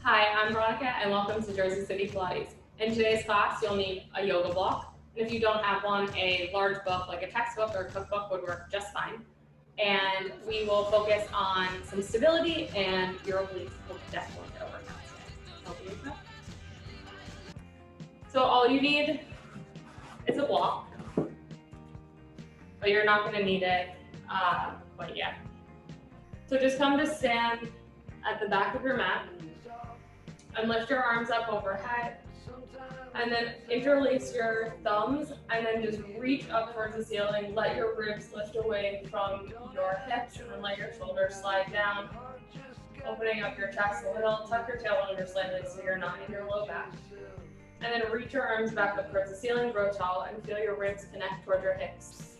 Hi, I'm Veronica and welcome to Jersey City Pilates. In today's class, you'll need a yoga block. And if you don't have one, a large book like a textbook or a cookbook would work just fine. And we will focus on some stability and your obliques will definitely work out. So all you need is a block, but you're not going to need it quite yet. So just come to stand at the back of your mat and lift your arms up overhead, and then interlace your thumbs, and then just reach up towards the ceiling. Let your ribs lift away from your hips, and let your shoulders slide down, opening up your chest a little. Tuck your tailbone under slightly so you're not in your low back. And then reach your arms back up towards the ceiling, grow tall, and feel your ribs connect towards your hips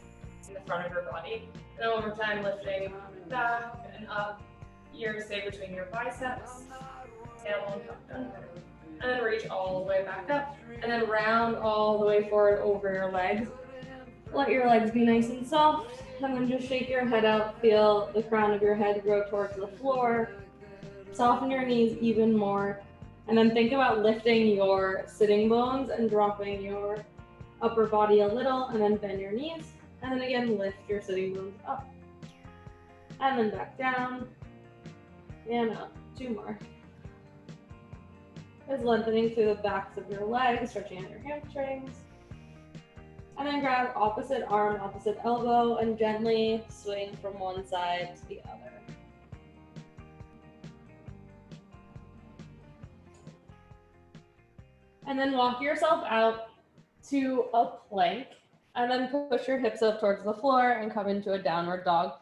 in the front of your body. And then one more time, lifting back and up. Ears stay between your biceps. Tailbone tucked under, and then reach all the way back up, and then round all the way forward over your legs. Let your legs be nice and soft, and then just shake your head out. Feel the crown of your head grow towards the floor. Soften your knees even more, and then think about lifting your sitting bones and dropping your upper body a little, and then bend your knees, and then again lift your sitting bones up, and then back down, and up. 2 more. Is lengthening through the backs of your legs, stretching out your hamstrings. And then grab opposite arm, opposite elbow, and gently swing from one side to the other. And then walk yourself out to a plank, and then push your hips up towards the floor and come into a downward dog.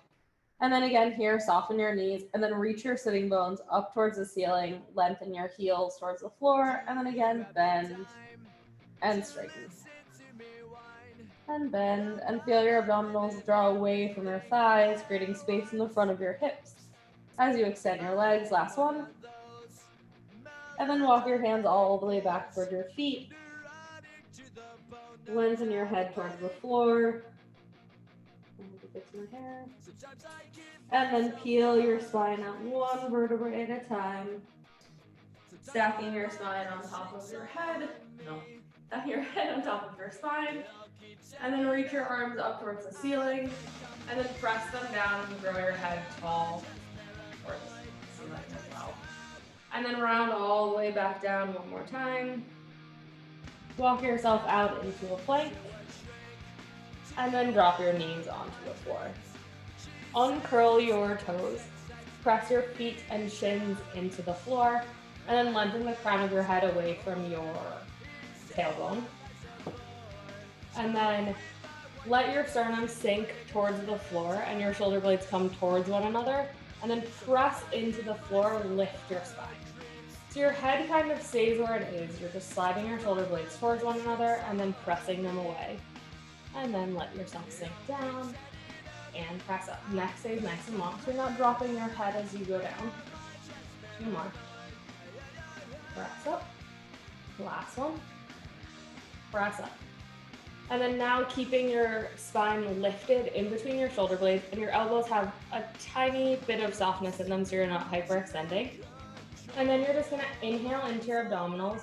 And then again here, soften your knees, and then reach your sitting bones up towards the ceiling, lengthen your heels towards the floor, and then again, bend and straighten. And bend, and feel your abdominals draw away from your thighs, creating space in the front of your hips. As you extend your legs, last one. And then walk your hands all the way back toward your feet. Lengthen your head towards the floor. Fix my hair. And then peel your spine out one vertebrae at a time. Stacking your spine on top of your head. Stacking your head on top of your spine. And then reach your arms up towards the ceiling. And then press them down and grow your head tall towards the ceiling as well. And then round all the way back down one more time. Walk yourself out into a plank. And then drop your knees onto the floor. Uncurl your toes. Press your feet and shins into the floor, and then lengthen the crown of your head away from your tailbone. And then let your sternum sink towards the floor and your shoulder blades come towards one another, and then press into the floor, lift your spine. So your head kind of stays where it is. You're just sliding your shoulder blades towards one another and then pressing them away. And then let yourself sink down and press up. Neck stays nice and long, so you're not dropping your head as you go down. 2 more. Press up. Last one. Press up. And then now keeping your spine lifted in between your shoulder blades, and your elbows have a tiny bit of softness in them so you're not hyperextending. And then you're just gonna inhale into your abdominals,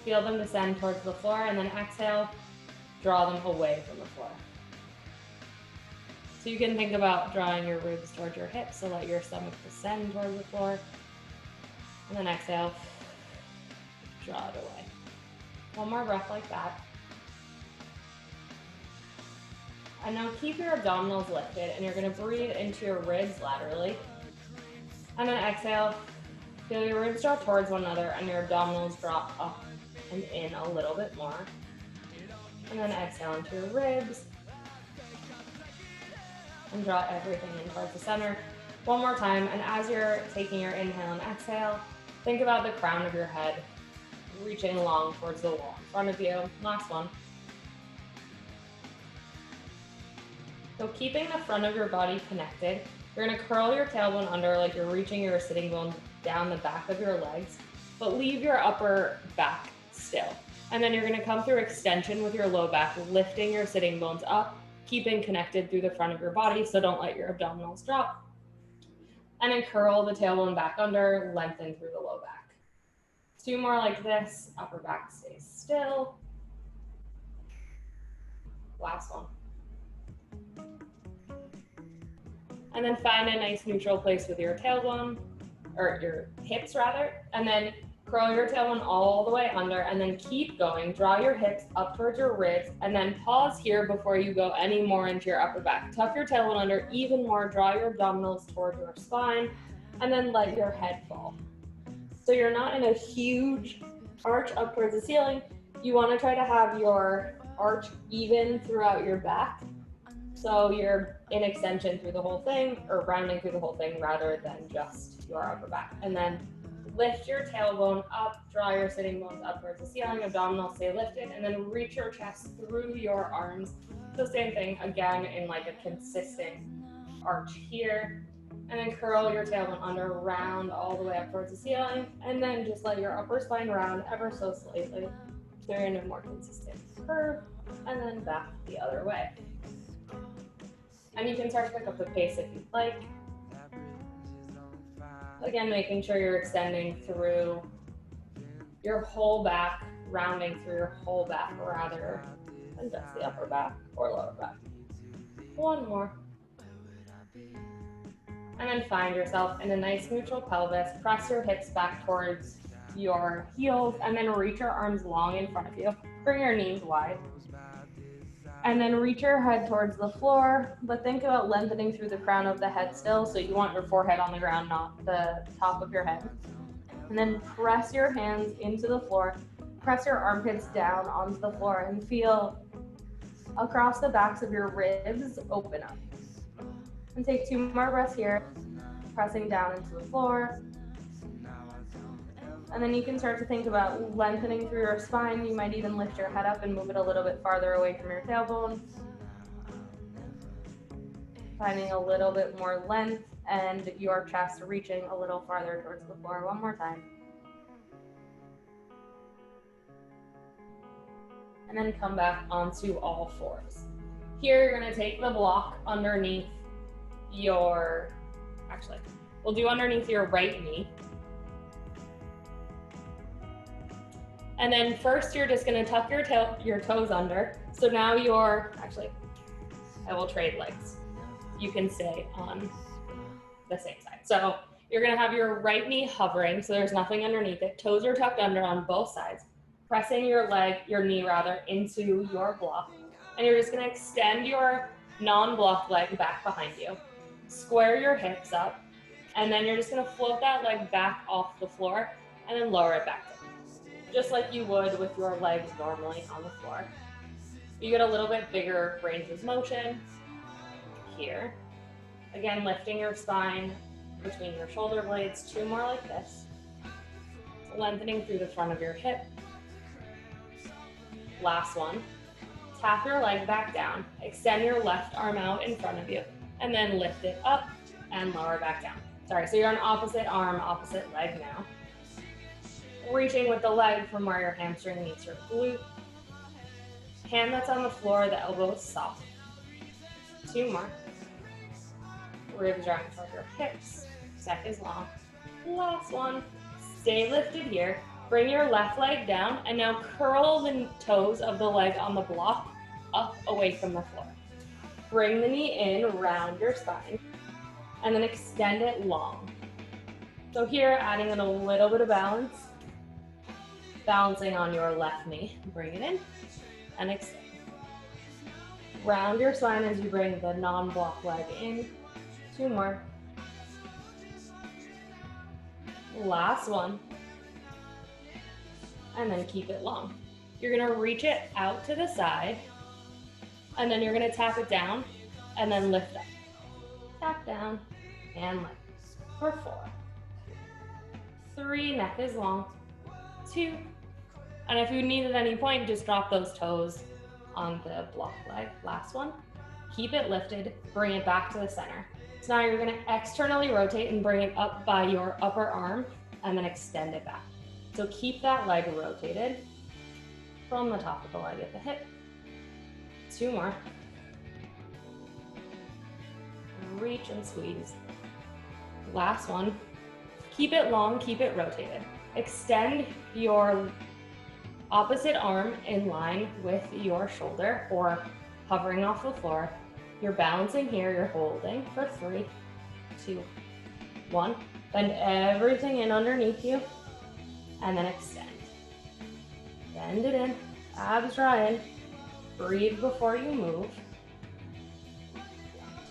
feel them descend towards the floor, and then exhale, draw them away from the floor. So you can think about drawing your ribs towards your hips, so let your stomach descend towards the floor. And then exhale, draw it away. 1 more breath like that. And now keep your abdominals lifted, and you're gonna breathe into your ribs laterally. And then exhale, feel your ribs draw towards one another and your abdominals drop up and in a little bit more. And then exhale into your ribs. And draw everything in towards the center. 1 more time, and as you're taking your inhale and exhale, think about the crown of your head reaching along towards the wall in front of you. Last one. So keeping the front of your body connected, you're gonna curl your tailbone under like you're reaching your sitting bone down the back of your legs, but leave your upper back still. And then you're gonna come through extension with your low back, lifting your sitting bones up, keeping connected through the front of your body, so don't let your abdominals drop. And then curl the tailbone back under, lengthen through the low back. 2 more like this, upper back stays still. Last one. And then find a nice neutral place with your tailbone, or your hips rather, and then curl your tailbone all the way under, and then keep going. Draw your hips up towards your ribs, and then pause here before you go any more into your upper back. Tuck your tailbone under even more, draw your abdominals towards your spine, and then let your head fall. So you're not in a huge arch up towards the ceiling. You want to try to have your arch even throughout your back. So you're in extension through the whole thing, or rounding through the whole thing rather than just your upper back. And then lift your tailbone up, draw your sitting bones up towards the ceiling, abdominals stay lifted, and then reach your chest through your arms. So same thing, again, in like a consistent arch here. And then curl your tailbone under, round all the way up towards the ceiling, and then just let your upper spine round ever so slightly. So you're in a more consistent curve, and then back the other way. And you can start to pick up the pace if you'd like. Again, making sure you're extending through your whole back, rounding through your whole back rather than just the upper back or lower back. One more. And then find yourself in a nice neutral pelvis. Press your hips back towards your heels, and then reach your arms long in front of you. Bring your knees wide. And then reach your head towards the floor, but think about lengthening through the crown of the head still, so you want your forehead on the ground, not the top of your head. And then press your hands into the floor, press your armpits down onto the floor, and feel across the backs of your ribs open up. And take 2 more breaths here, pressing down into the floor. And then you can start to think about lengthening through your spine. You might even lift your head up and move it a little bit farther away from your tailbone. Finding a little bit more length and your chest reaching a little farther towards the floor. One more time. And then come back onto all fours. Here you're gonna take the block underneath your, actually, we'll do underneath your right knee. And then first you're just gonna tuck your toes under. So now you're, actually, I will trade legs. You can stay on the same side. So you're gonna have your right knee hovering, so there's nothing underneath it. Toes are tucked under on both sides. Pressing your knee rather, into your block. And you're just gonna extend your non-blocked leg back behind you. Square your hips up, and then you're just gonna float that leg back off the floor and then lower it back down. Just like you would with your legs normally on the floor. You get a little bit bigger range of motion here. Again, lifting your spine between your shoulder blades, 2 more like this. Lengthening through the front of your hip. Last one. Tap your leg back down, extend your left arm out in front of you, and then lift it up and lower back down. Sorry, so you're on opposite arm, opposite leg now. Reaching with the leg from where your hamstring meets your glute. Hand that's on the floor, the elbow is soft. 2 more. Ribs round toward your hips. Neck is long. Last one. Stay lifted here. Bring your left leg down, and now curl the toes of the leg on the block up away from the floor. Bring the knee in, round your spine, and then extend it long. So here, adding in a little bit of balance, balancing on your left knee. Bring it in and extend. Round your spine as you bring the non-block leg in. 2 more. Last one. And then keep it long. You're gonna reach it out to the side, and then you're gonna tap it down, and then lift up. Tap down, and lift. For 4. 3, neck is long. 2. And if you need at any point, just drop those toes on the block leg. Last one. Keep it lifted, bring it back to the center. So now you're gonna externally rotate and bring it up by your upper arm, and then extend it back. So keep that leg rotated from the top of the leg at the hip. 2 more. Reach and squeeze. Last one. Keep it long, keep it rotated. Extend your opposite arm in line with your shoulder or hovering off the floor. You're balancing here, you're holding for 3, 2, 1. Bend everything in underneath you and then extend. Bend it in, abs draw in. Breathe before you move.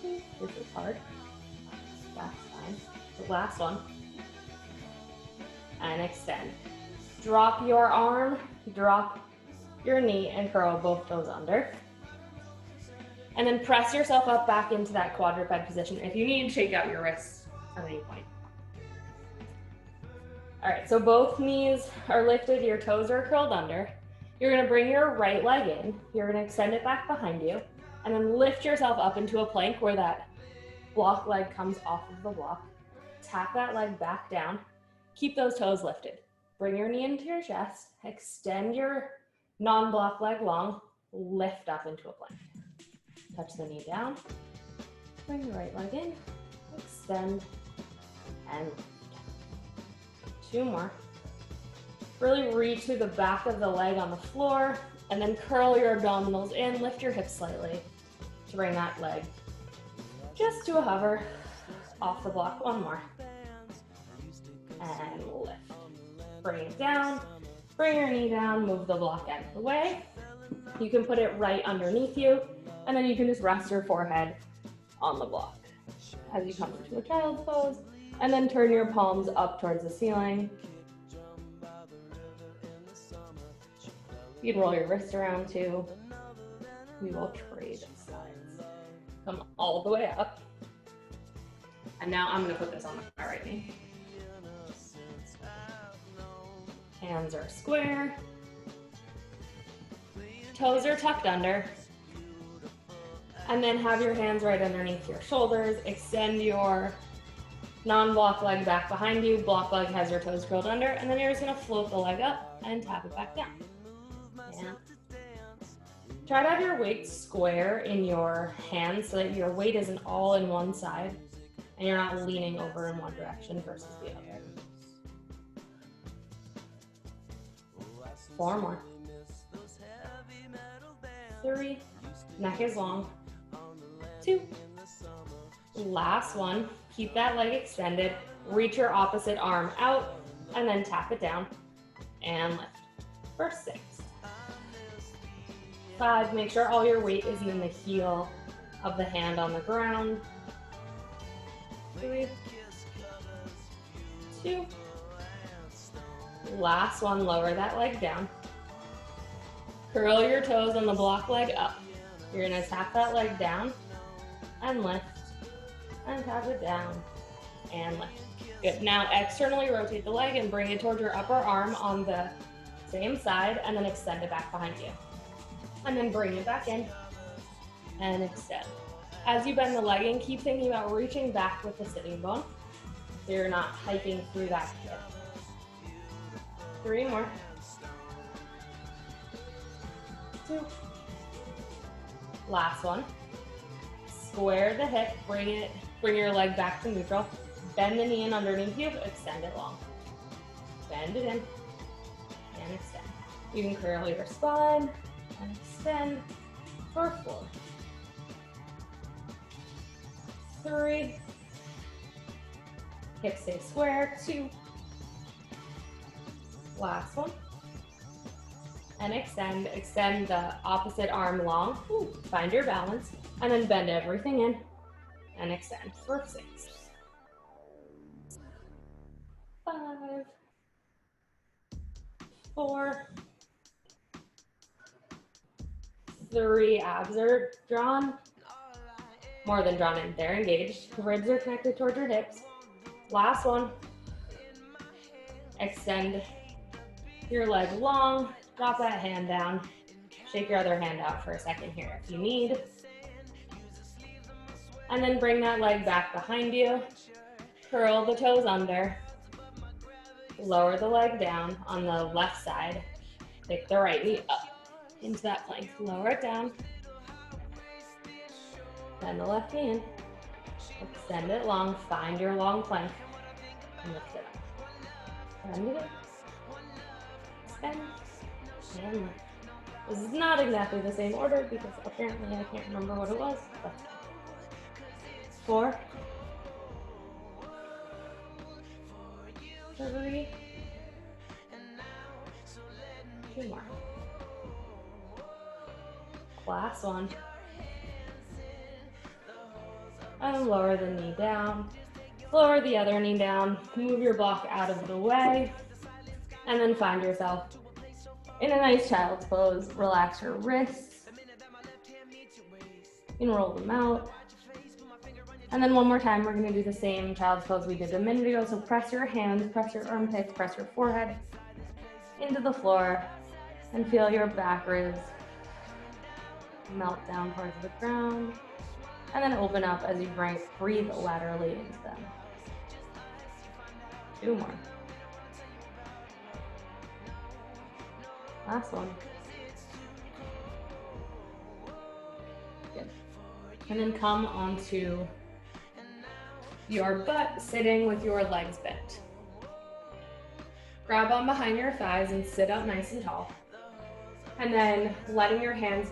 This is hard. That's fine. The last one. And extend. Drop your arm, drop your knee, and curl both toes under. And then press yourself up back into that quadruped position. If you need, shake out your wrists at any point. All right, so both knees are lifted, your toes are curled under. You're gonna bring your right leg in. You're gonna extend it back behind you, and then lift yourself up into a plank where that block leg comes off of the block. Tap that leg back down. Keep those toes lifted. Bring your knee into your chest. Extend your non-block leg long. Lift up into a plank. Touch the knee down. Bring the right leg in. Extend and lift. 2 more. Really reach through the back of the leg on the floor and then curl your abdominals in. Lift your hips slightly to bring that leg just to a hover off the block. 1 more. And lift. Bring it down. Bring your knee down. Move the block out of the way. You can put it right underneath you, and then you can just rest your forehead on the block as you come into a child's pose, and then turn your palms up towards the ceiling. You can roll your wrist around too. We will trade sides. Come all the way up. And now I'm gonna put this on my right knee. Hands are square. Toes are tucked under. And then have your hands right underneath your shoulders. Extend your non-block leg back behind you. Block leg has your toes curled under. And then you're just gonna float the leg up and tap it back down. And try to have your weight square in your hands so that your weight isn't all in one side and you're not leaning over in one direction versus the other. 4 more. 3. Neck is long. 2. Last one. Keep that leg extended. Reach your opposite arm out and then tap it down and lift. For 6. 5. Make sure all your weight is in the heel of the hand on the ground. 3. 2. Last one, lower that leg down. Curl your toes on the block leg up. You're gonna tap that leg down and lift, and tap it down and lift. Good, now externally rotate the leg and bring it towards your upper arm on the same side, and then extend it back behind you. And then bring it back in and extend. As you bend the leg in, keep thinking about reaching back with the sitting bone so you're not hiking through that hip. 3 more. 2. Last one. Square the hip, bring your leg back to neutral. Bend the knee in underneath you, extend it long. Bend it in and extend. You can curl your spine and extend for 4. 3. Hips stay square. 2. Last one. And extend the opposite arm long. Ooh, find your balance. And then bend everything in and extend for 6. 5. 4. 3. Abs are drawn. More than drawn in. They're engaged. Ribs are connected towards your hips. Last one. Extend your leg long, drop that hand down, shake your other hand out for a second here if you need. And then bring that leg back behind you, curl the toes under, lower the leg down on the left side, take the right knee up into that plank, lower it down, bend the left knee in, extend it long, find your long plank, and lift it up. Bend it, Spin and lift. This is not exactly the same order because apparently I can't remember what it was, but 4, 3, 2 more. Last one. And lower the knee down. Lower the other knee down. Move your block out of the way. And then find yourself in a nice child's pose. Relax your wrists. And roll them out. And then one more time, we're going to do the same child's pose we did a minute ago. So press your hands, press your armpits, press your forehead into the floor, and feel your back ribs melt down towards the ground. And then open up as you breathe laterally into them. 2 more. Last one. Good. And then come onto your butt, sitting with your legs bent. Grab on behind your thighs and sit up nice and tall. And then letting your thighs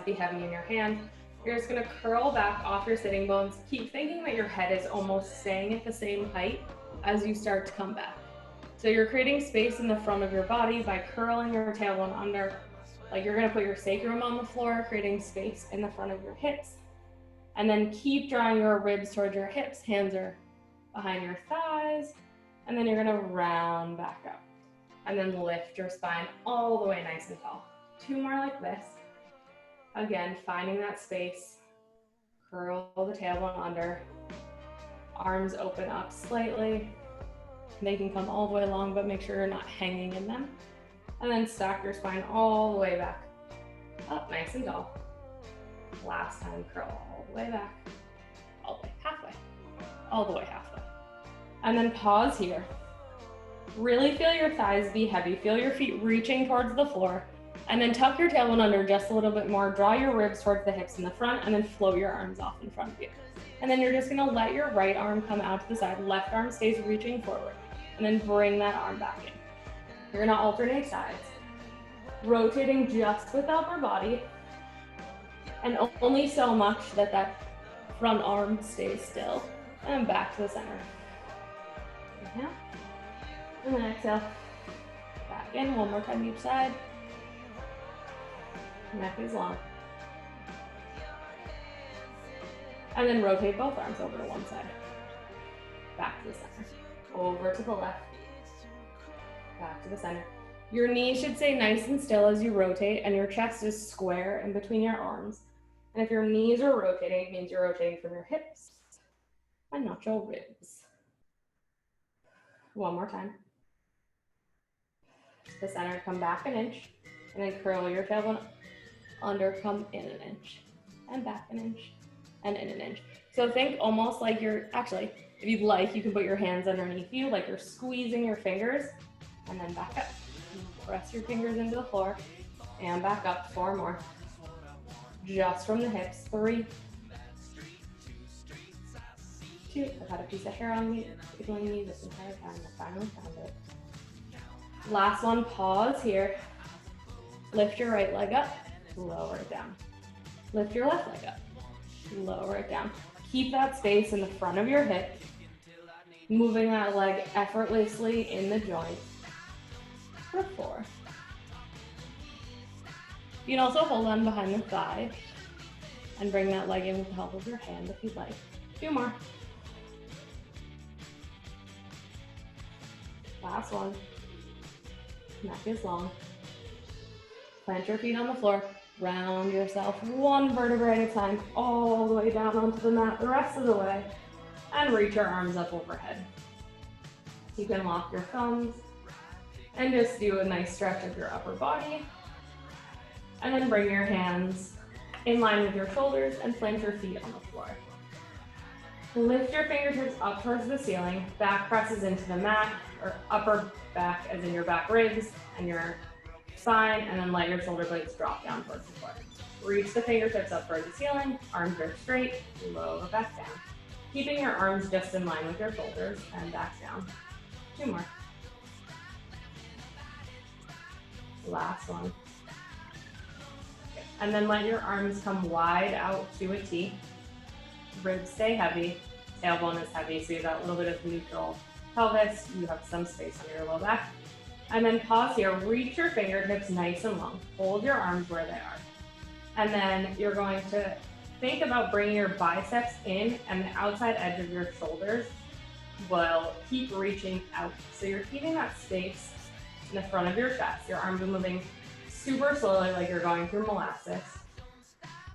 be heavy in your hand. You're just gonna curl back off your sitting bones. Keep thinking that your head is almost staying at the same height as you start to come back. So you're creating space in the front of your body by curling your tailbone under, like you're gonna put your sacrum on the floor, creating space in the front of your hips. And then keep drawing your ribs towards your hips. Hands are behind your thighs. And then you're gonna round back up. And then lift your spine all the way nice and tall. 2 more like this. Again, finding that space. Curl the tailbone under. Arms open up slightly. They can come all the way long, but make sure you're not hanging in them. And then stack your spine all the way back. Up nice and tall. Last time, curl all the way back. All the way halfway. All the way halfway. And then pause here. Really feel your thighs be heavy. Feel your feet reaching towards the floor. And then tuck your tailbone under just a little bit more. Draw your ribs towards the hips in the front, and then float your arms off in front of you. And then you're just gonna let your right arm come out to the side. Left arm stays reaching forward. And then bring that arm back in. You're gonna alternate sides. Rotating just with the upper body. And only so much that that front arm stays still. And back to the center. Inhale. And then exhale. Back in, one more time each side. Neck is long. And then rotate both arms over to one side. Back to the center. Over to the left. Back to the center. Your knees should stay nice and still as you rotate, and your chest is square in between your arms. And if your knees are rotating, it means you're rotating from your hips and not your ribs. One more time. To the center, come back an inch, and then curl your tailbone under, come in an inch, and back an inch, and in an inch. So think almost like you're, actually, if you'd like, you can put your hands underneath you, like you're squeezing your fingers, and then back up. Press your fingers into the floor, and back up. 4 more. Just from the hips. 3, 2. I've had a piece of hair on me, tickling me this entire time. I finally found it. Last one, pause here. Lift your right leg up, lower it down. Lift your left leg up, lower it down. Keep that space in the front of your hip, moving that leg effortlessly in the joint for 4. You can also hold on behind the thigh and bring that leg in with the help of your hand if you'd like. 2 more. Last one. Neck is long. Plant your feet on the floor. Round yourself 1 vertebrae at a time all the way down onto the mat the rest of the way. And reach your arms up overhead. You can lock your thumbs and just do a nice stretch of your upper body. And then bring your hands in line with your shoulders and plant your feet on the floor. Lift your fingertips up towards the ceiling. Back presses into the mat, or upper back as in your back ribs and your spine, and then let your shoulder blades drop down towards the floor. Reach the fingertips up towards the ceiling, arms are straight, lower back down. Keeping your arms just in line with your shoulders and back down. 2 more. Last one. And then let your arms come wide out to a T. Ribs stay heavy. Tailbone is heavy, so you got a little bit of neutral pelvis. You have some space on your low back. And then pause here. Reach your fingertips nice and long. Hold your arms where they are. And then you're going to think about bringing your biceps in, and the outside edge of your shoulders will keep reaching out. So you're keeping that space in the front of your chest. Your arms are moving super slowly, like you're going through molasses.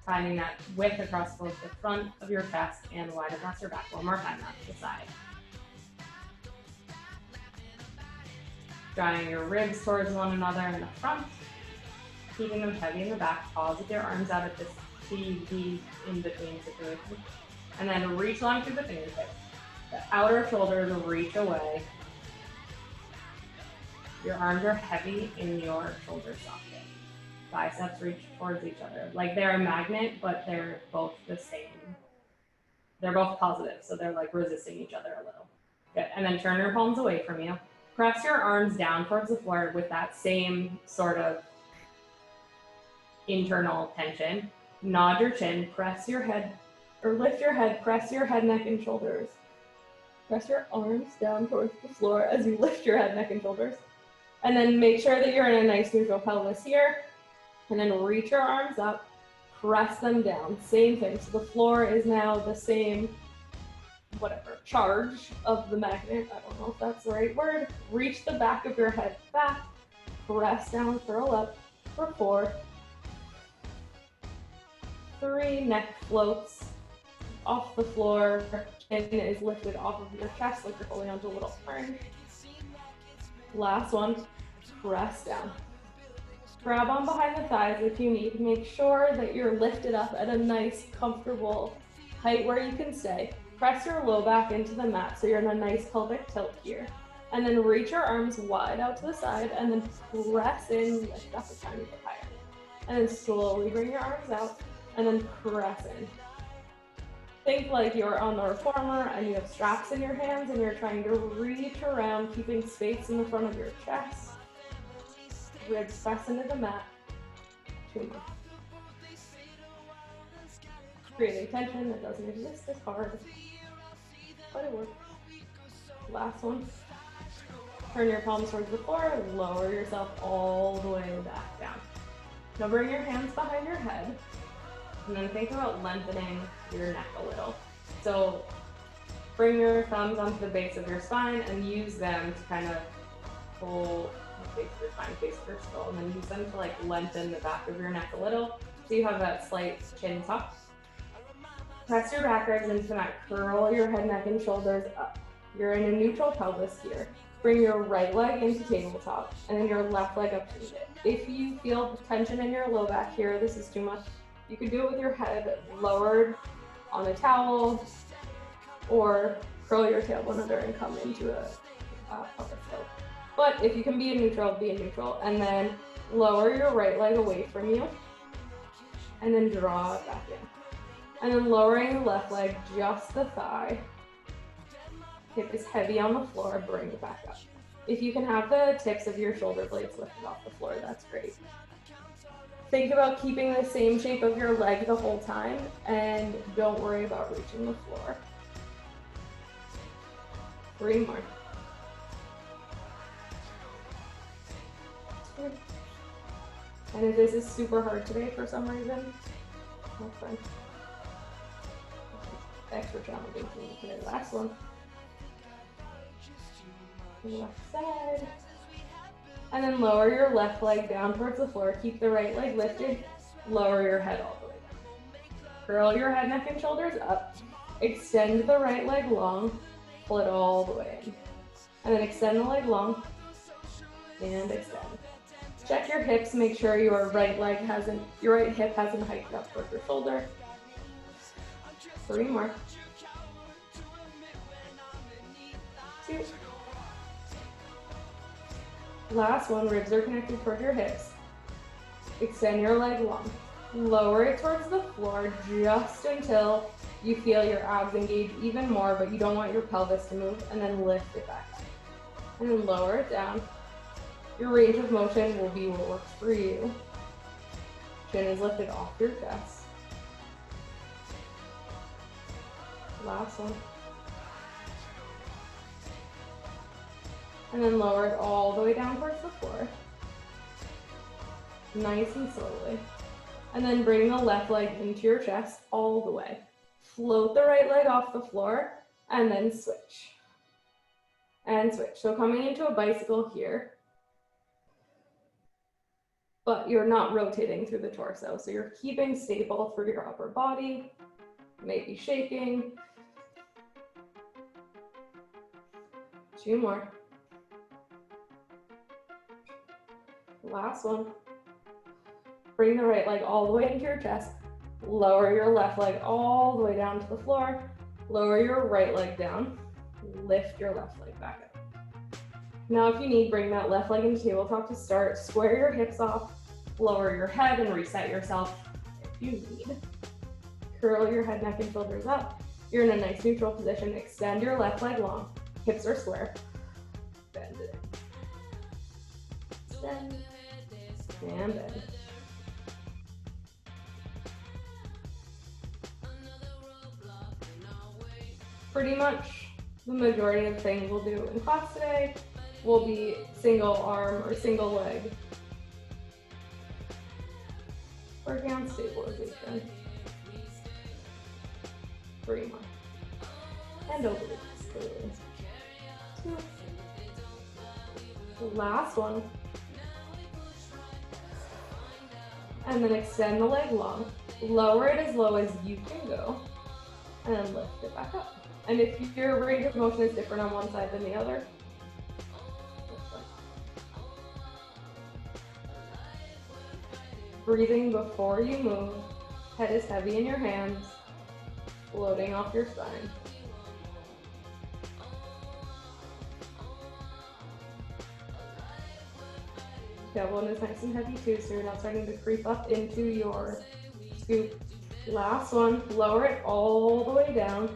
Finding that width across both the front of your chest and wide across your back. One more time, out to the side. Drawing your ribs towards one another in the front. Keeping them heavy in the back. Pause with your arms out at this T-V in between situation. And then reach long through the fingertips. The outer shoulders reach away. Your arms are heavy in your shoulder socket. Biceps reach towards each other. Like they're a magnet, but they're both the same. They're both positive, so they're like resisting each other a little. Good, and then turn your palms away from you. Press your arms down towards the floor with that same sort of internal tension. Nod your chin, press your head, or lift your head, press your head, neck, and shoulders. Press your arms down towards the floor as you lift your head, neck, and shoulders. And then make sure that you're in a nice neutral pelvis here. And then reach your arms up, press them down. Same thing. So the floor is now the same, whatever, charge of the magnet. I don't know if that's the right word. Reach the back of your head back, press down, curl up for 4, 3, neck floats off the floor, chin is lifted off of your chest like you're holding onto a little orange. Last one, press down. Grab on behind the thighs if you need. Make sure that you're lifted up at a nice, comfortable height where you can stay. Press your low back into the mat so you're in a nice pelvic tilt here. And then reach your arms wide out to the side and then press in, lift up a tiny bit higher. And then slowly bring your arms out and then press in. Think like you're on the reformer and you have straps in your hands and you're trying to reach around, keeping space in the front of your chest. Ribs press into the mat. 2 more. Creating tension that doesn't exist as hard, but it works. Last one. Turn your palms towards the floor, lower yourself all the way back down. Now bring your hands behind your head, and then think about lengthening your neck a little. So bring your thumbs onto the base of your spine and use them to kind of pull the base of your spine, base of your skull, and then use them to like lengthen the back of your neck a little so you have that slight chin tuck. Press your back ribs into the mat, curl your head, neck, and shoulders up. You're in a neutral pelvis here. Bring your right leg into tabletop and then your left leg up to the hip. If you feel tension in your low back here, this is too much, you can do it with your head lowered on a towel or curl your tailbone under and come into a pelvic tilt. But if you can be in neutral, be in neutral. And then lower your right leg away from you and then draw it back in. And then lowering the left leg, just the thigh. Hip is heavy on the floor, bring it back up. If you can have the tips of your shoulder blades lifted off the floor, that's great. Think about keeping the same shape of your leg the whole time and don't worry about reaching the floor. 3 more. 2. And if this is super hard today for some reason, that's fine. Extra challenging for me today. Last one. Left side. And then lower your left leg down towards the floor. Keep the right leg lifted. Lower your head all the way down. Curl your head, neck, and shoulders up. Extend the right leg long. Pull it all the way in. And then extend the leg long. And extend. Check your hips. Make sure your right hip hasn't hiked up towards your shoulder. 3 more. 2. Last one, ribs are connected toward your hips. Extend your leg long. Lower it towards the floor just until you feel your abs engage even more, but you don't want your pelvis to move, and then lift it back up. And then lower it down. Your range of motion will be what works for you. Chin is lifted off your chest. Last one. And then lower it all the way down towards the floor. Nice and slowly. And then bring the left leg into your chest all the way. Float the right leg off the floor and then switch. And switch. So coming into a bicycle here, but you're not rotating through the torso. So you're keeping stable through your upper body, maybe shaking. 2 more. Last one. Bring the right leg all the way into your chest. Lower your left leg all the way down to the floor. Lower your right leg down. Lift your left leg back up. Now if you need, bring that left leg into tabletop to start. Square your hips off. Lower your head and reset yourself if you need. Curl your head, neck, and shoulders up. You're in a nice neutral position. Extend your left leg long. Hips are square. Bend it. Extend. And bend. Pretty much the majority of things we'll do in class today will be single arm or single leg. Working on stabilization. 3 more. And obliques. 2. The last one. And then extend the leg long. Lower it as low as you can go. And then lift it back up. And if your range of motion is different on one side than the other, breathing before you move, head is heavy in your hands, floating off your spine. That one is nice and heavy too, so you're not starting to creep up into your scoop. Last one, lower it all the way down.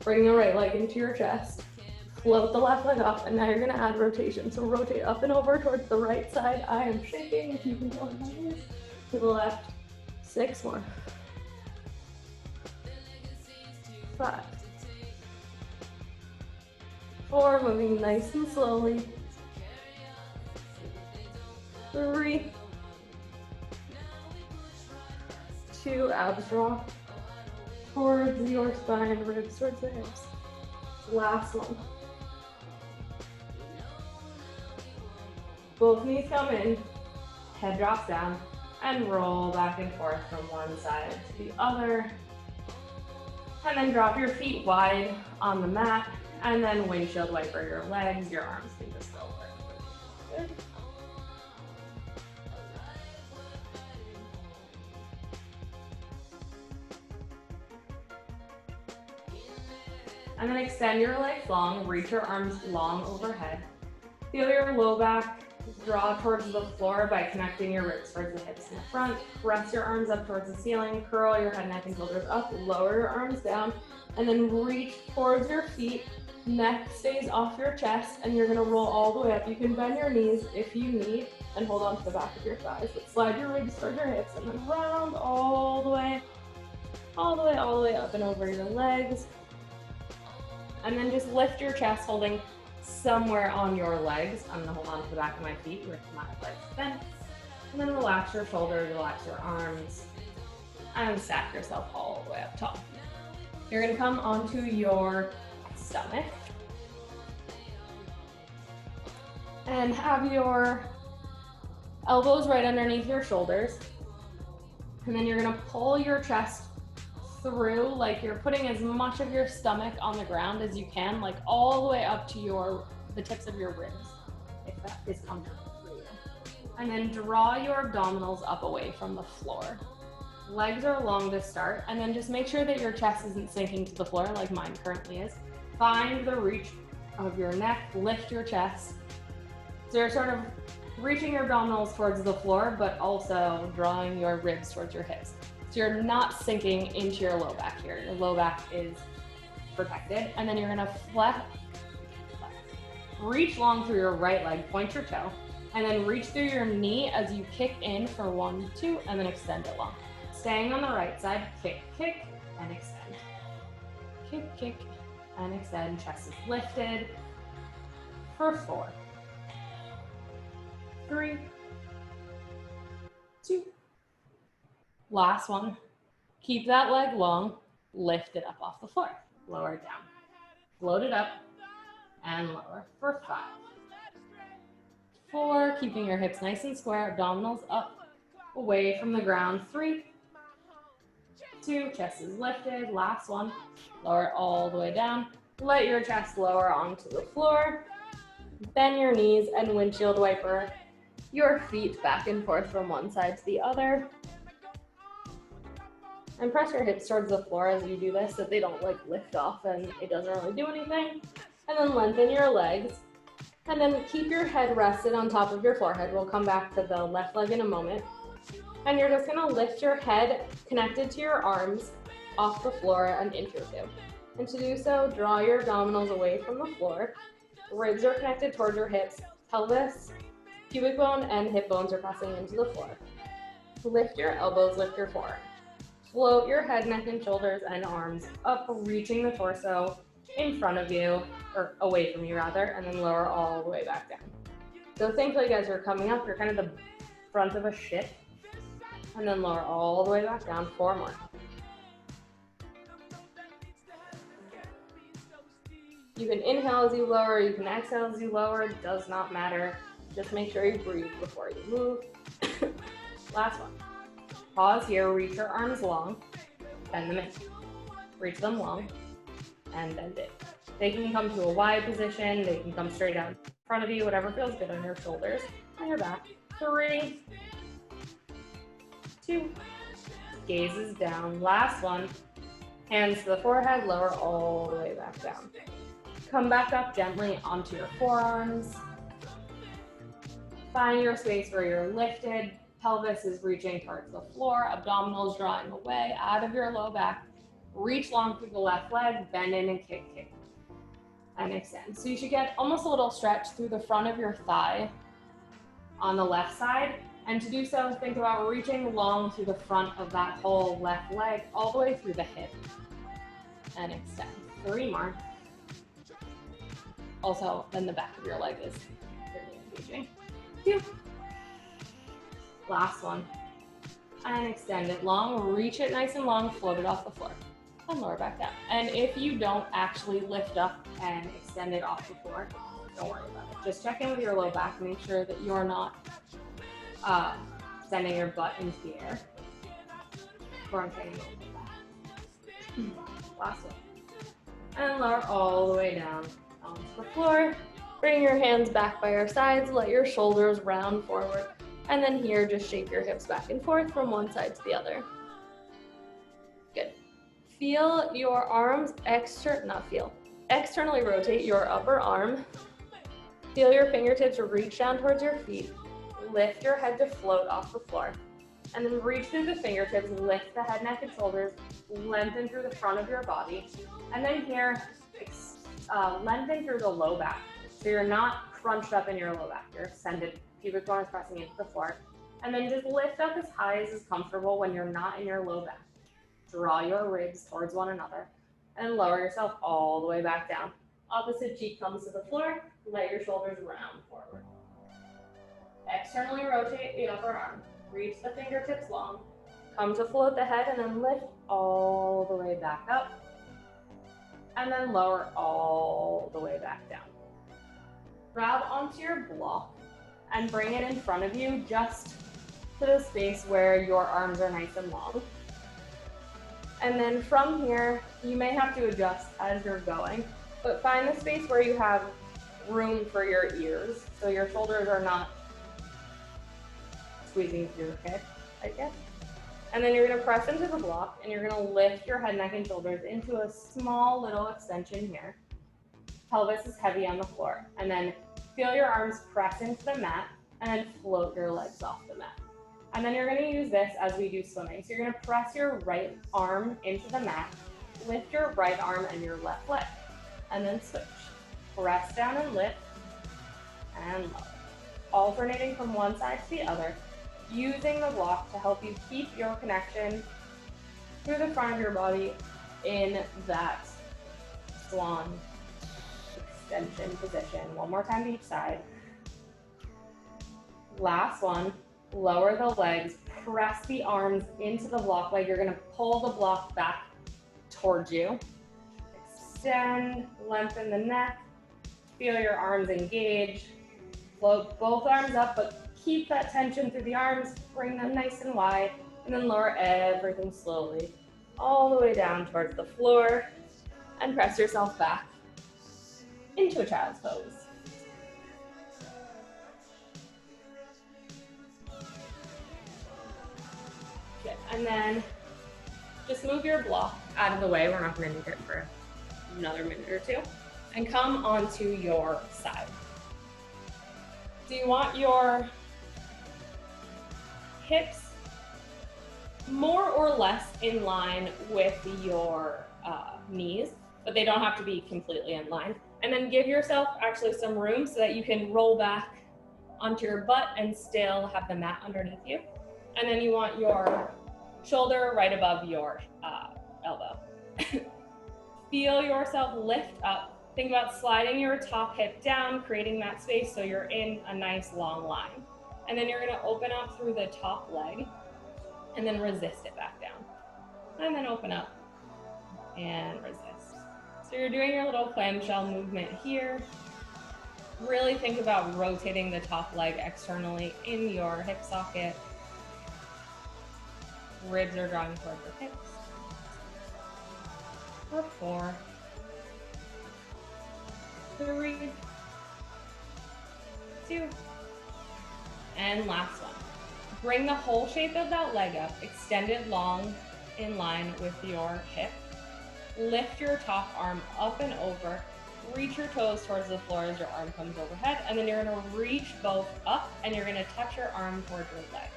Bring the right leg into your chest. Float the left leg up, and now you're gonna add rotation. So rotate up and over towards the right side. I am shaking, if you can go in my knees. To the left. 6 more. 5. 4, moving nice and slowly. 3. 2, abs drop towards your spine, ribs towards the hips. Last one. Both knees come in, head drops down, and roll back and forth from one side to the other. And then drop your feet wide on the mat, and then windshield wiper your legs. Your arms can just go over. Good. And then extend your legs long, reach your arms long overhead. Feel your low back draw towards the floor by connecting your ribs towards the hips in the front. Press your arms up towards the ceiling, curl your head, neck, and shoulders up, lower your arms down, and then reach towards your feet. Neck stays off your chest, and you're gonna roll all the way up. You can bend your knees if you need, and hold on to the back of your thighs, but slide your ribs towards your hips, and then round all the way up and over your legs. And then just lift your chest, holding somewhere on your legs. I'm gonna hold on to the back of my feet with my legs bent. And then relax your shoulders, relax your arms, and stack yourself all the way up top. You're gonna come onto your stomach and have your elbows right underneath your shoulders. And then you're gonna pull your chest through, like you're putting as much of your stomach on the ground as you can, like all the way up to the tips of your ribs, if that is comfortable for you. And then draw your abdominals up away from the floor. Legs are long to start, and then just make sure that your chest isn't sinking to the floor like mine currently is. Find the reach of your neck, lift your chest. So you're sort of reaching your abdominals towards the floor, but also drawing your ribs towards your hips. So you're not sinking into your low back here. Your low back is protected. And then you're gonna flex Reach long through your right leg, point your toe, and then reach through your knee as you kick in for 1, 2, and then extend it long. Staying on the right side, kick, kick, and extend. Kick, kick, and extend. Chest is lifted for 4, 3, 2. Last one. Keep that leg long. Lift it up off the floor. Lower it down. Float it up and lower for 5, 4. Keeping your hips nice and square. Abdominals up, away from the ground. 3, 2. Chest is lifted. Last one. Lower it all the way down. Let your chest lower onto the floor. Bend your knees and windshield wiper your feet back and forth from one side to the other. And press your hips towards the floor as you do this so they don't like lift off and it doesn't really do anything. And then lengthen your legs. And then keep your head rested on top of your forehead. We'll come back to the left leg in a moment. And you're just gonna lift your head connected to your arms off the floor an inch or 2. And to do so, draw your abdominals away from the floor. Ribs are connected towards your hips. Pelvis, pubic bone, and hip bones are pressing into the floor. Lift your elbows, lift your forearms. Float your head, neck, and shoulders and arms up, reaching the torso in front of you, or away from you rather, and then lower all the way back down. So think like as you're coming up, you're kind of the front of a ship, and then lower all the way back down. 4 more. You can inhale as you lower, you can exhale as you lower, it does not matter. Just make sure you breathe before you move. Last one. Pause here, reach your arms long, bend them in. Reach them long, and bend it. They can come to a wide position, they can come straight out in front of you, whatever feels good on your shoulders and your back. 3, 2, gazes down. Last one, hands to the forehead, lower all the way back down. Come back up gently onto your forearms. Find your space where you're lifted. Pelvis is reaching towards the floor, abdominals drawing away out of your low back. Reach long through the left leg, bend in and kick, kick, and extend. So you should get almost a little stretch through the front of your thigh on the left side. And to do so, think about reaching long through the front of that whole left leg, all the way through the hip, and extend. 3 more. Also, then the back of your leg is really engaging. 2. Last one. And extend it long, reach it nice and long, float it off the floor, and lower back down. And if you don't actually lift up and extend it off the floor, don't worry about it. Just check in with your low back, make sure that you're not sending your butt into the air. Or I'm saying low back. Last one. And lower all the way down onto the floor. Bring your hands back by your sides, let your shoulders round forward. And then here, just shape your hips back and forth from one side to the other. Good. Feel your arms, externally rotate your upper arm. Feel your fingertips reach down towards your feet. Lift your head to float off the floor. And then reach through the fingertips, lift the head, neck, and shoulders, lengthen through the front of your body. And then here, lengthen through the low back. So you're not crunched up in your low back, you're extended. Pubic bone is pressing into the floor. And then just lift up as high as is comfortable when you're not in your low back. Draw your ribs towards one another and lower yourself all the way back down. Opposite cheek comes to the floor, let your shoulders round forward. Externally rotate the upper arm. Reach the fingertips long. Come to float the head and then lift all the way back up. And then lower all the way back down. Grab onto your block and bring it in front of you just to the space where your arms are nice and long. And then from here, you may have to adjust as you're going, but find the space where you have room for your ears, so your shoulders are not squeezing through your hip, I guess. And then you're gonna press into the block and you're gonna lift your head, neck, and shoulders into a small little extension here. Pelvis is heavy on the floor. And then feel your arms press into the mat and then float your legs off the mat. And then you're gonna use this as we do swimming. So you're gonna press your right arm into the mat, lift your right arm and your left leg, and then switch. Press down and lift, and lower. Alternating from one side to the other, using the block to help you keep your connection through the front of your body in that swan extension position. One more time to each side. Last one, lower the legs, press the arms into the block leg. You're gonna pull the block back towards you. Extend, lengthen the neck, feel your arms engage. Float both arms up, but keep that tension through the arms, bring them nice and wide, and then lower everything slowly all the way down towards the floor, and press yourself back into a child's pose. Good. And then just move your block out of the way. We're not going to need it for another minute or two. And come onto your side. So you want your hips more or less in line with your knees, but they don't have to be completely in line. And then give yourself actually some room so that you can roll back onto your butt and still have the mat underneath you. And then you want your shoulder right above your elbow. Feel yourself lift up. Think about sliding your top hip down, creating that space so you're in a nice long line. And then you're gonna open up through the top leg and then resist it back down. And then open up and resist. So you're doing your little clamshell movement here. Really think about rotating the top leg externally in your hip socket. Ribs are drawing towards your hips. For 4, 3, 2, and last one. Bring the whole shape of that leg up, extend it long in line with your hip. Lift your top arm up and over, reach your toes towards the floor as your arm comes overhead, and then you're gonna reach both up and you're gonna touch your arm towards your leg.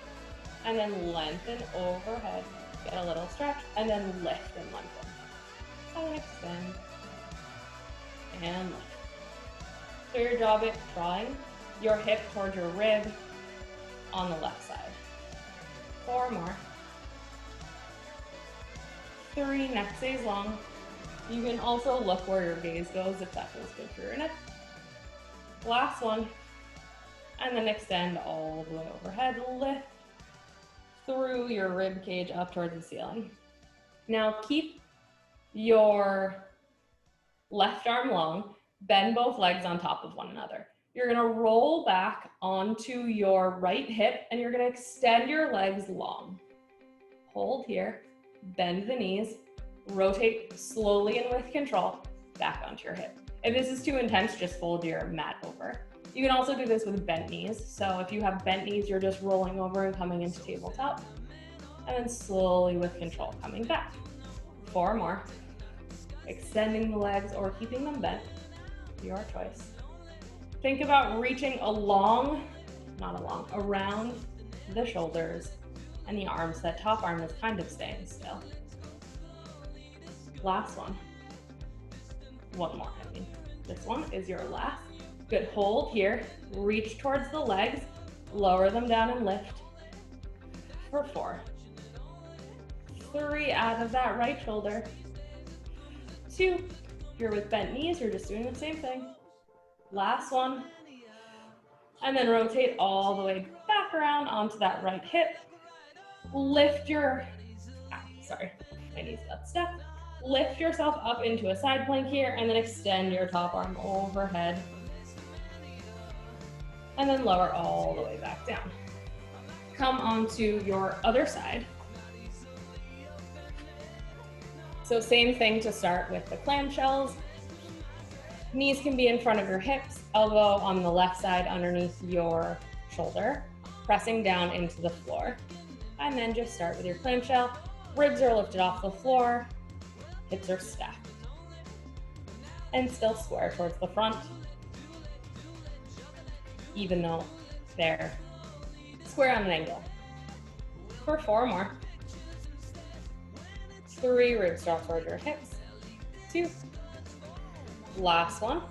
And then lengthen overhead, get a little stretch, and then lift and lengthen. And extend, and lift. So your drawing your hip towards your rib on the left side. 4 more. 3, neck stays long. You can also look where your gaze goes if that feels good for your neck. Last one. And then extend all the way overhead. Lift through your rib cage up towards the ceiling. Now keep your left arm long, bend both legs on top of one another. You're gonna roll back onto your right hip and you're gonna extend your legs long. Hold here, bend the knees, rotate slowly and with control back onto your hip. If this is too intense, just fold your mat over. You can also do this with bent knees. So if you have bent knees, you're just rolling over and coming into tabletop, and then slowly with control coming back. 4 more. Extending the legs or keeping them bent, your choice. Think about reaching around the shoulders and the arms. That top arm is kind of staying still. Last one. One more, I mean. This one is your last. Good, hold here, reach towards the legs, lower them down and lift for 4. 3, out of that right shoulder. 2, if you're with bent knees, you're just doing the same thing. Last one. And then rotate all the way back around onto that right hip. Lift your, my knees got stuck. Lift yourself up into a side plank here and then extend your top arm overhead. And then lower all the way back down. Come onto your other side. So same thing to start with the clamshells. Knees can be in front of your hips, elbow on the left side underneath your shoulder, pressing down into the floor. And then just start with your clamshell. Ribs are lifted off the floor, hips are stacked. And still square towards the front, even though they're square on an angle. For 4 more. 3, ribs draw towards your hips. 2. Last one.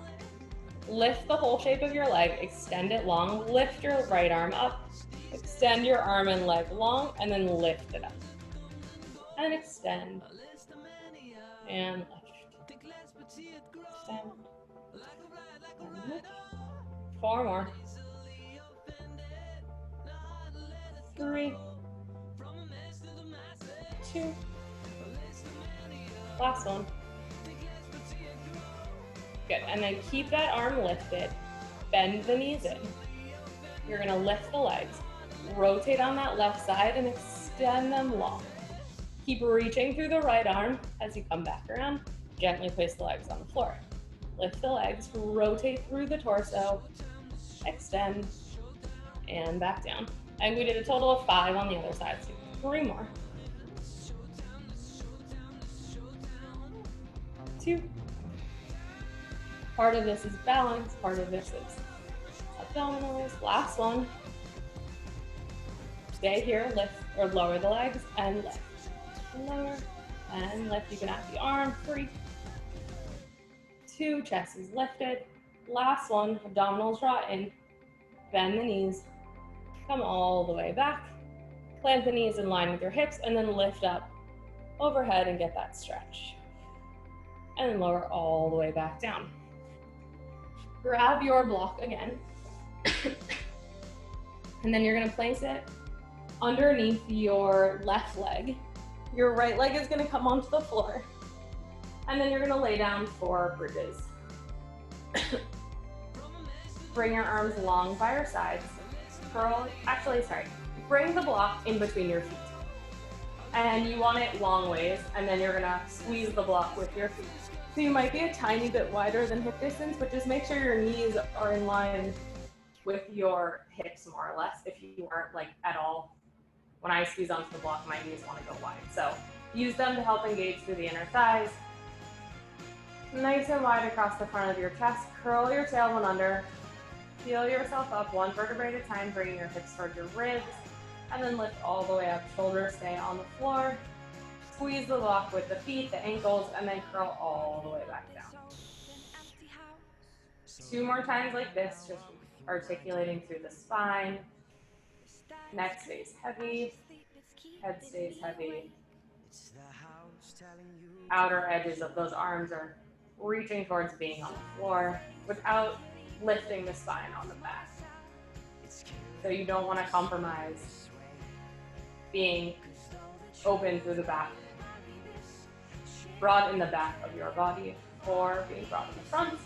lift the whole shape of your leg, extend it long, lift your right arm up, extend your arm and leg long, and then lift it up. And extend, and lift. Extend, and lift. 4 more. 3, 2, last one. Good, and then keep that arm lifted, bend the knees in. You're gonna lift the legs, rotate on that left side and extend them long. Keep reaching through the right arm as you come back around. Gently place the legs on the floor. Lift the legs, rotate through the torso, extend, and back down. And we did a total of 5 on the other side, so 3 more. 2. Part of this is balance, part of this is abdominals. Last one. Stay here, lift or lower the legs and lift. Lower and lift. You can add the arm. 3, 2, chest is lifted. Last one, abdominals draw in, bend the knees, come all the way back, plant the knees in line with your hips, and then lift up overhead and get that stretch. And then lower all the way back down. Grab your block again. And then you're gonna place it underneath your left leg. Your right leg is gonna come onto the floor. And then you're gonna lay down for bridges. Bring your arms long by your sides. Bring the block in between your feet. And you want it long ways, and then you're gonna squeeze the block with your feet. So you might be a tiny bit wider than hip distance, but just make sure your knees are in line with your hips more or less. If you aren't like at all, when I squeeze onto the block, my knees want to go wide. So use them to help engage through the inner thighs. Nice and wide across the front of your chest. Curl your tailbone under. Peel yourself up 1 vertebrae at a time, bringing your hips towards your ribs. And then lift all the way up. Shoulders stay on the floor. Squeeze the block with the feet, the ankles, and then curl all the way back down. 2 more times like this, just articulating through the spine. Neck stays heavy. Head stays heavy. Outer edges of those arms are reaching towards being on the floor without lifting the spine on the back. So you don't want to compromise being open through the back, broad in the back of your body, or being broad in the front.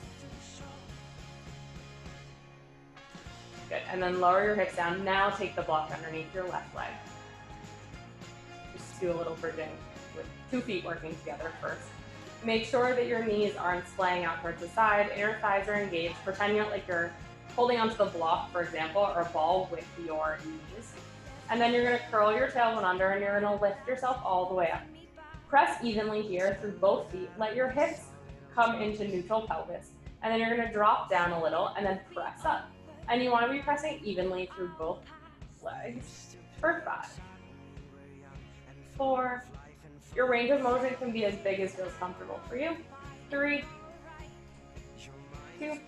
Good, and then lower your hips down. Now take the block underneath your left leg. Just do a little bridging with 2 feet working together first. Make sure that your knees aren't splaying out towards the side, inner thighs are engaged. Pretend like you're holding onto the block, for example, or a ball with your knees. And then you're gonna curl your tailbone under and you're gonna lift yourself all the way up. Press evenly here through both feet. Let your hips come into neutral pelvis. And then you're gonna drop down a little and then press up. And you wanna be pressing evenly through both legs for 5, 4, your range of motion can be as big as feels comfortable for you. 3, 2,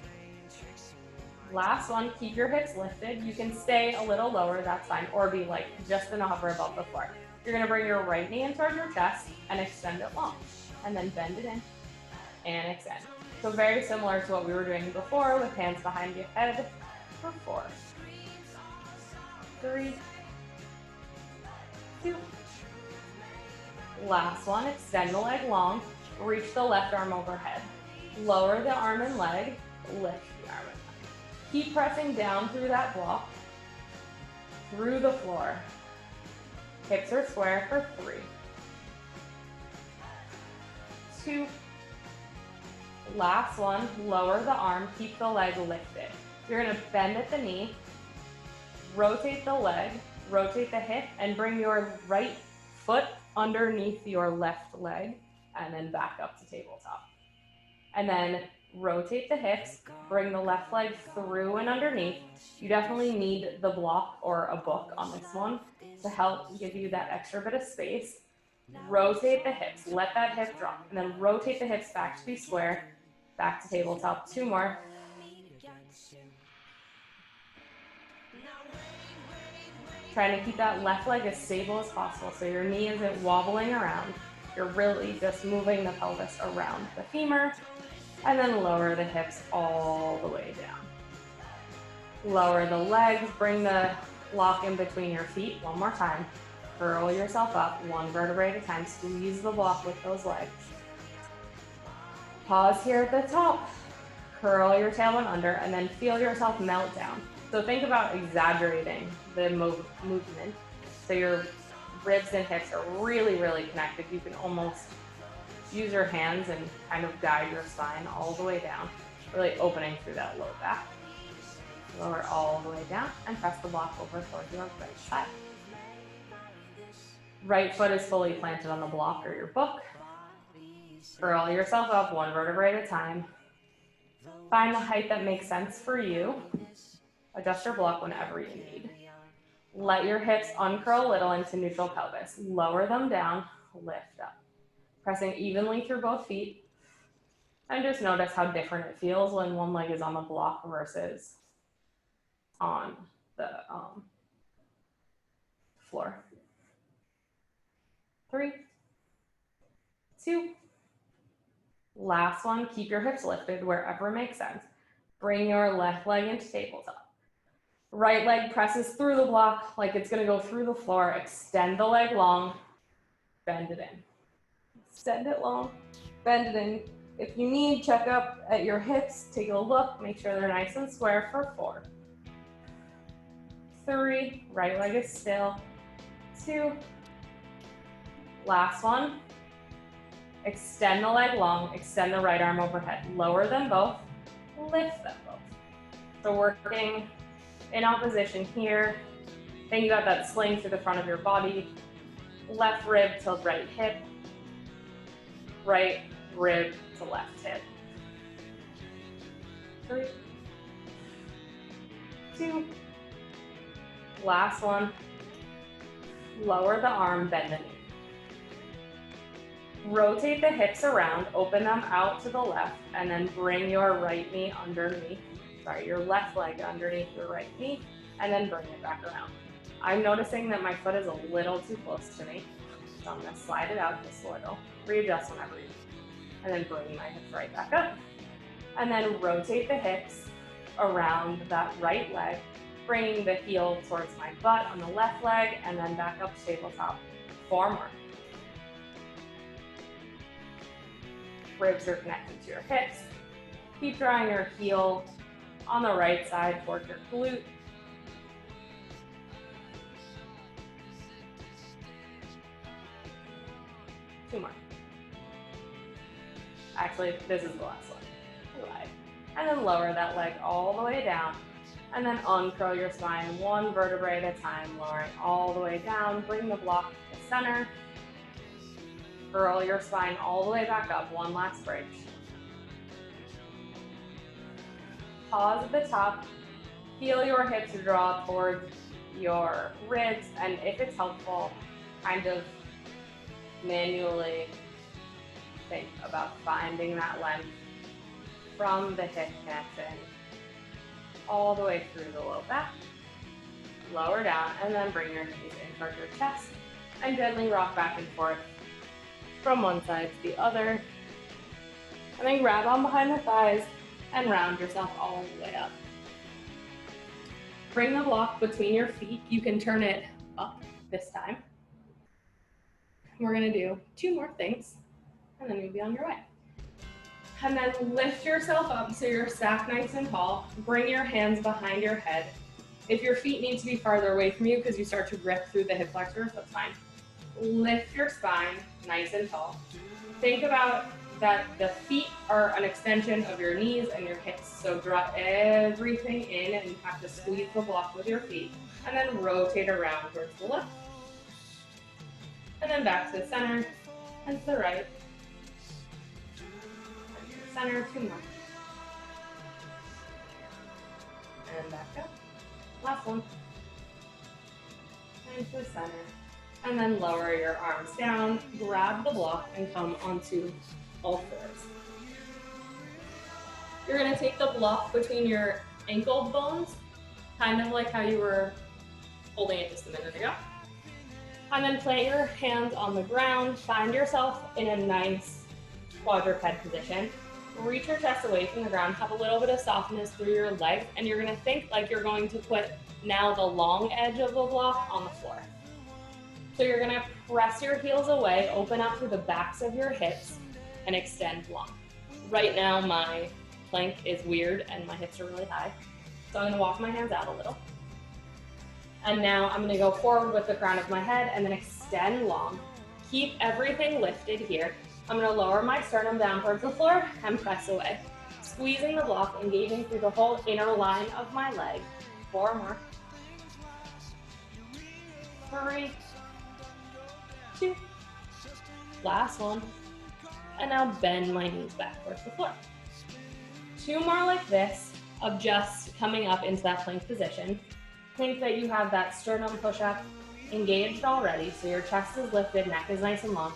last one, keep your hips lifted. You can stay a little lower, that's fine, or be like just in a hover above the floor. You're gonna bring your right knee in towards your chest and extend it long, and then bend it in and extend. So very similar to what we were doing before with hands behind your head for 4, 3, 2, last one, extend the leg long, reach the left arm overhead. Lower the arm and leg, lift the arm and leg. Keep pressing down through that block, through the floor. Hips are square for 3, 2, last one, lower the arm, keep the leg lifted. You're gonna bend at the knee, rotate the leg, rotate the hip, and bring your right foot underneath your left leg, and then back up to tabletop. And then rotate the hips, bring the left leg through and underneath. You definitely need the block or a book on this one to help give you that extra bit of space. Rotate the hips, let that hip drop, and then rotate the hips back to be square, back to tabletop. 2 more. Trying to keep that left leg as stable as possible so your knee isn't wobbling around. You're really just moving the pelvis around the femur, and then lower the hips all the way down. Lower the legs, bring the block in between your feet one more time. Curl yourself up, one vertebrae at a time. Squeeze the block with those legs. Pause here at the top. Curl your tailbone under, and then feel yourself melt down. So think about exaggerating the movement. So your ribs and hips are really, really connected. You can almost use your hands and kind of guide your spine all the way down, really opening through that low back. Lower all the way down and press the block over towards your right side. Right foot is fully planted on the block or your book. Curl yourself up one vertebrae at a time. Find the height that makes sense for you. Adjust your block whenever you need. Let your hips uncurl a little into neutral pelvis. Lower them down, lift up. Pressing evenly through both feet. And just notice how different it feels when one leg is on the block versus on the floor. 3, 2, last one. Keep your hips lifted wherever makes sense. Bring your left leg into tabletop. Right leg presses through the block like it's going to go through the floor. Extend the leg long, bend it in. Extend it long, bend it in. If you need, check up at your hips, take a look, make sure they're nice and square for 4. 3, right leg is still. 2, last one. Extend the leg long, extend the right arm overhead. Lower them both, lift them both. So working in opposition here. Think about that sling through the front of your body. Left rib to right hip. Right rib to left hip. 3, 2, last one. Lower the arm, bend the knee. Rotate the hips around, open them out to the left, and then bring your right knee underneath, your left leg underneath your right knee, and then bring it back around. I'm noticing that my foot is a little too close to me, so I'm gonna slide it out just a little, readjust whenever you need, and then bring my hips right back up. And then rotate the hips around that right leg, bringing the heel towards my butt on the left leg, and then back up to tabletop. 4 more. Ribs are connected to your hips. Keep drawing your heel on the right side towards your glute. Two more. Actually, this is the last one. And then lower that leg all the way down. And then uncurl your spine one vertebrae at a time, lowering all the way down. Bring the block to the center. Curl your spine all the way back up. One last bridge. Pause at the top. Feel your hips draw towards your ribs, and if it's helpful, kind of manually think about finding that length from the hip connection all the way through the low back. Lower down, and then bring your knees in towards your chest, and gently rock back and forth from one side to the other. And then grab on behind the thighs and round yourself all the way up. Bring the block between your feet. You can turn it up this time. We're gonna do 2 more things, and then you'll be on your way. And then lift yourself up so you're stacked nice and tall. Bring your hands behind your head. If your feet need to be farther away from you because you start to grip through the hip flexors, that's fine. Lift your spine nice and tall. Think about that the feet are an extension of your knees and your hips. So draw everything in, and you have to squeeze the block with your feet, and then rotate around towards the left. And then back to the center, and to the right. And to the center, 2 more. And back up. Last one. And to the center. And then lower your arms down, grab the block, and come onto all 4s. You're gonna take the block between your ankle bones, kind of like how you were holding it just a minute ago. And then plant your hands on the ground, find yourself in a nice quadruped position. Reach your chest away from the ground, have a little bit of softness through your legs, and you're gonna think like you're going to put now the long edge of the block on the floor. So you're gonna press your heels away, open up through the backs of your hips, and extend long. Right now my plank is weird and my hips are really high. So I'm gonna walk my hands out a little. And now I'm gonna go forward with the crown of my head and then extend long. Keep everything lifted here. I'm gonna lower my sternum down towards the floor and press away. Squeezing the block, engaging through the whole inner line of my leg. 4 more. 3, 2, last one. And now bend my knees back towards the floor. 2 more like this of just coming up into that plank position. Think that you have that sternum push-up engaged already, so your chest is lifted, neck is nice and long.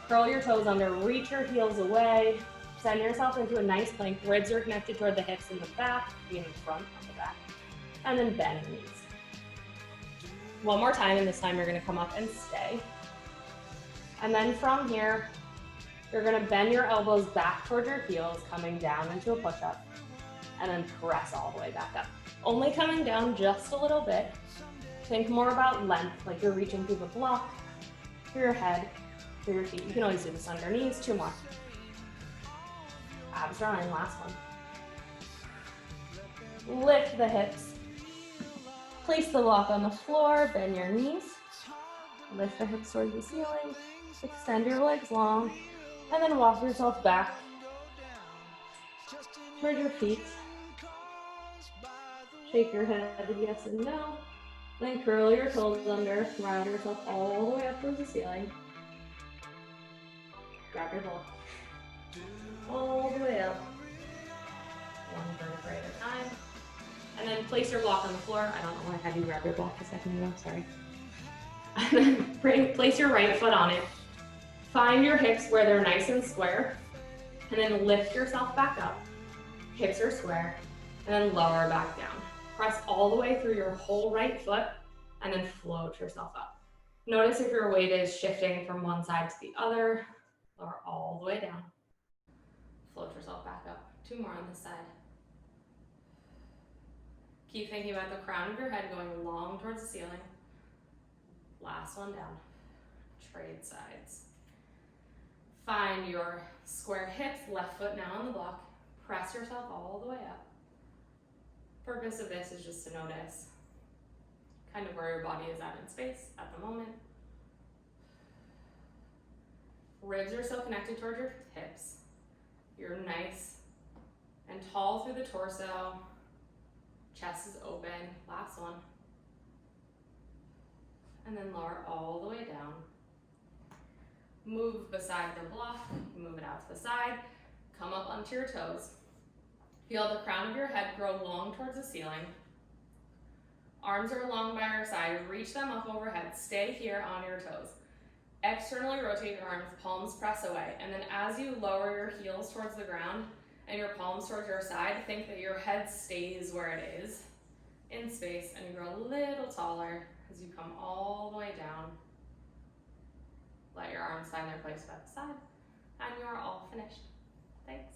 Curl your toes under, reach your heels away, send yourself into a nice plank. Ribs are connected toward the hips in the back, in the front of the back, and then bend the knees. One more time, and this time you're gonna come up and stay. And then from here, you're gonna bend your elbows back toward your heels, coming down into a push-up, and then press all the way back up. Only coming down just a little bit. Think more about length, like you're reaching through the block, through your head, through your feet. You can always do this on your knees. 2 more. Abs drawing, last one. Lift the hips. Place the block on the floor, bend your knees. Lift the hips towards the ceiling. Extend your legs long, and then walk yourself back towards your feet. Shake your head yes and no. Then curl your toes under, round yourself all the way up towards the ceiling. Grab your ball. All the way up. 1 vertebrae at a time. And then place your block on the floor. I don't know why I had you grab your block a second ago, sorry. And then place your right foot on it. Find your hips where they're nice and square. And then lift yourself back up. Hips are square. And then lower back down. Press all the way through your whole right foot and then float yourself up. Notice if your weight is shifting from one side to the other. Lower all the way down. Float yourself back up. 2 more on this side. Keep thinking about the crown of your head going long towards the ceiling. Last one down. Trade sides. Find your square hips, left foot now on the block. Press yourself all the way up. Purpose of this is just to notice kind of where your body is at in space at the moment. Ribs are still connected toward your hips. You're nice and tall through the torso. Chest is open. Last one. And then lower all the way down. Move beside the block. Move it out to the side. Come up onto your toes. Feel the crown of your head grow long towards the ceiling. Arms are long by your side. Reach them up overhead. Stay here on your toes. Externally rotate your arms, palms press away. And then as you lower your heels towards the ground and your palms towards your side, think that your head stays where it is in space and you grow a little taller as you come all the way down. Let your arms find their place by the side and you are all finished. Thanks.